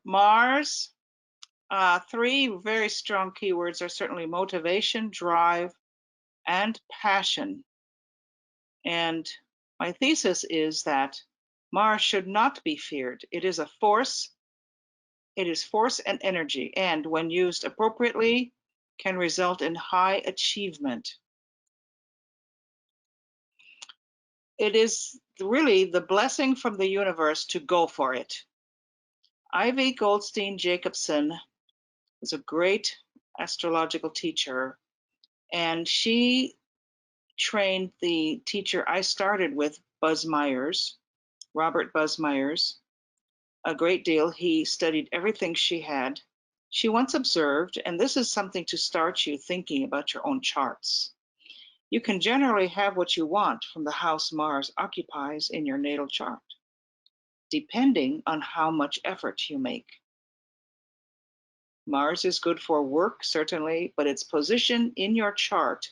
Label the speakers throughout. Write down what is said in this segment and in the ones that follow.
Speaker 1: Mars, three very strong keywords are certainly motivation, drive, and passion. And my thesis is that Mars should not be feared. It is a force. It is force and energy, and when used appropriately, can result in high achievement. It is really the blessing from the universe to go for it. Ivy Goldstein Jacobson was a great astrological teacher, and she trained the teacher I started with, Buzz Myers, Robert Buzz Myers, a great deal. He studied everything she had. She once observed, and this is something to start you thinking about your own charts. You can generally have what you want from the house Mars occupies in your natal chart, depending on how much effort you make. Mars is good for work, certainly, but its position in your chart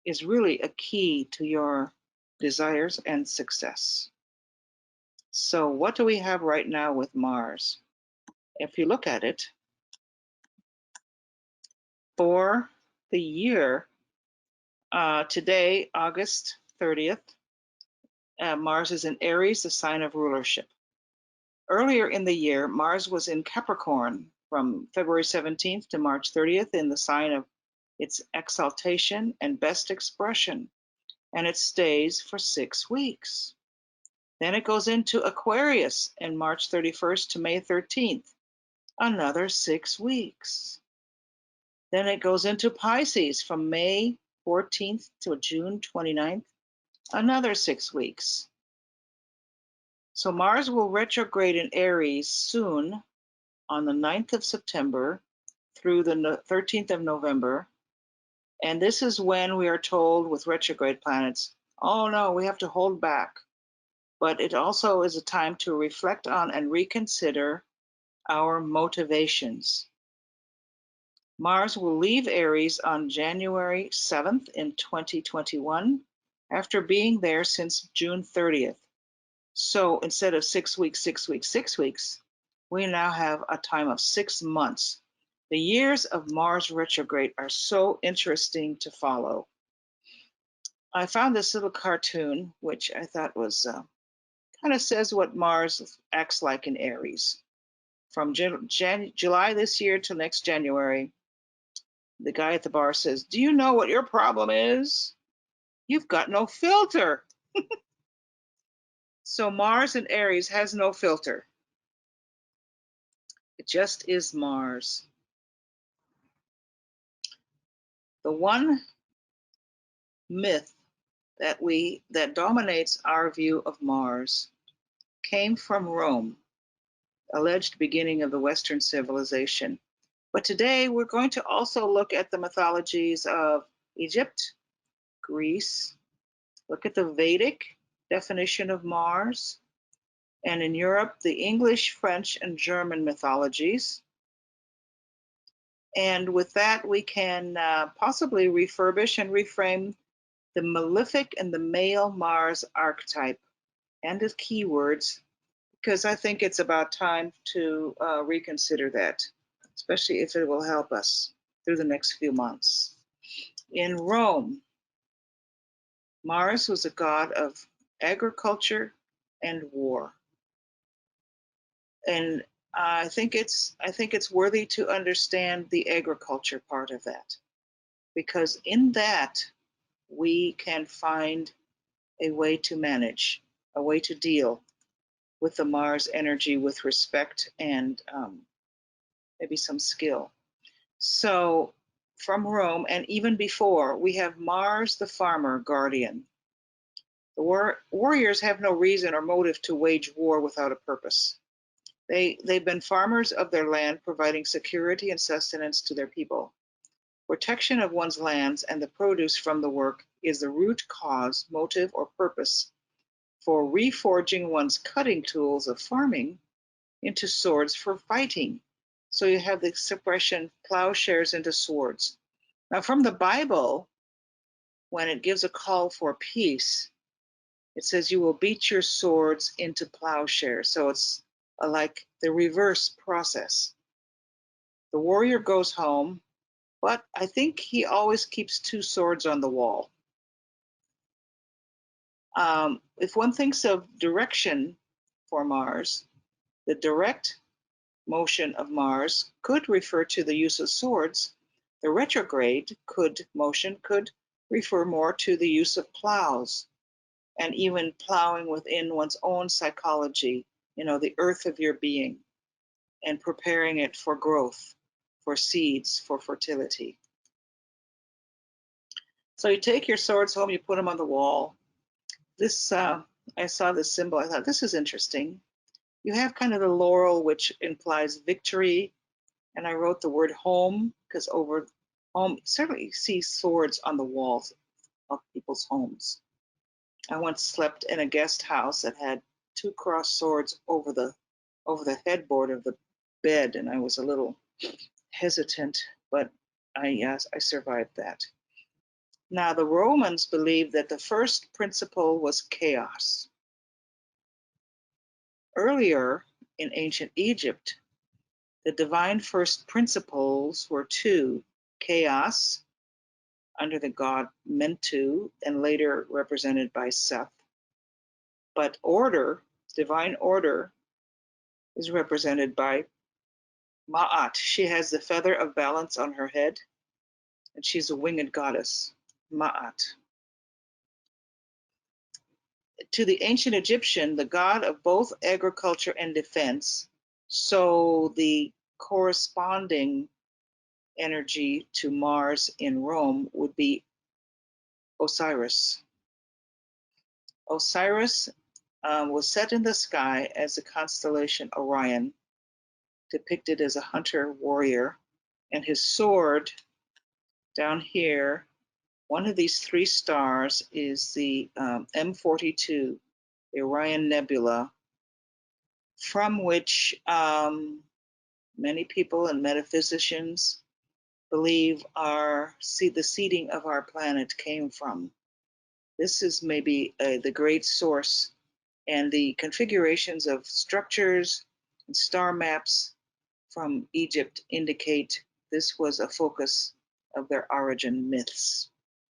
Speaker 1: is really a key to your desires and success. So what do we have right now with Mars? If you look at it, for the year, today, August 30th, Mars is in Aries, the sign of rulership. Earlier in the year, Mars was in Capricorn from February 17th to March 30th in the sign of its exaltation and best expression, and it stays for 6 weeks. Then it goes into Aquarius in March 31st to May 13th, another 6 weeks. Then it goes into Pisces from May 14th to June 29th, another 6 weeks. So Mars will retrograde in Aries soon on the 9th of September through the 13th of November. And this is when we are told with retrograde planets, oh no, we have to hold back. But it also is a time to reflect on and reconsider our motivations. Mars will leave Aries on January 7th in 2021 after being there since June 30th. So instead of 6 weeks, 6 weeks, 6 weeks, we now have a time of 6 months. The years of Mars retrograde are so interesting to follow. I found this little cartoon, which I thought was kind of says what Mars acts like in Aries. From July this year to next January, the guy at the bar says, "Do you know what your problem is? You've got no filter." So Mars in Aries has no filter. It just is Mars. The one myth that dominates our view of Mars came from Rome, alleged beginning of the Western civilization. But today we're going to also look at the mythologies of Egypt, Greece, look at the Vedic definition of Mars, and in Europe, the English, French, and German mythologies. And with that, we can possibly refurbish and reframe the malefic and the male Mars archetype and the keywords, because I think it's about time to reconsider that, especially if it will help us through the next few months. In Rome, Mars was a god of agriculture and war. And I think it's worthy to understand the agriculture part of that, because in that we can find a way to manage, a way to deal with the Mars energy with respect and maybe some skill. So from Rome, and even before, we have Mars the farmer guardian. The warriors have no reason or motive to wage war without a purpose. They've been farmers of their land, providing security and sustenance to their people. Protection of one's lands and the produce from the work is the root cause, motive, or purpose for reforging one's cutting tools of farming into swords for fighting. So you have the expression plowshares into swords. Now from the Bible, when it gives a call for peace, it says you will beat your swords into plowshares. So it's like the reverse process. The warrior goes home, but I think he always keeps two swords on the wall. If one thinks of direction for Mars, the direct motion of Mars could refer to the use of swords. The retrograde motion could refer more to the use of plows, and even plowing within one's own psychology, the earth of your being, and preparing it for growth, for seeds, for fertility. So you take your swords home, you put them on the wall. This, I saw this symbol, I thought, this is interesting. You have kind of the laurel, which implies victory, and I wrote the word home, because over home, certainly you see swords on the walls of people's homes. I once slept in a guest house that had two crossed swords over the headboard of the bed, and I was a little hesitant, but I survived that. Now, the Romans believed that the first principle was chaos. Earlier in ancient Egypt, the divine first principles were two: chaos, under the god Mentu, and later represented by Seth. But order, divine order, is represented by Ma'at. She has the feather of balance on her head, and she's a winged goddess, Ma'at. To the ancient Egyptian, the god of both agriculture and defense, so the corresponding energy to Mars in Rome would be Osiris. Osiris was set in the sky as the constellation Orion, depicted as a hunter warrior, and his sword down here, one of these three stars is the M42, the Orion Nebula, from which many people and metaphysicians believe the seeding of our planet came from. This is maybe the great source, and the configurations of structures and star maps from Egypt indicate this was a focus of their origin myths.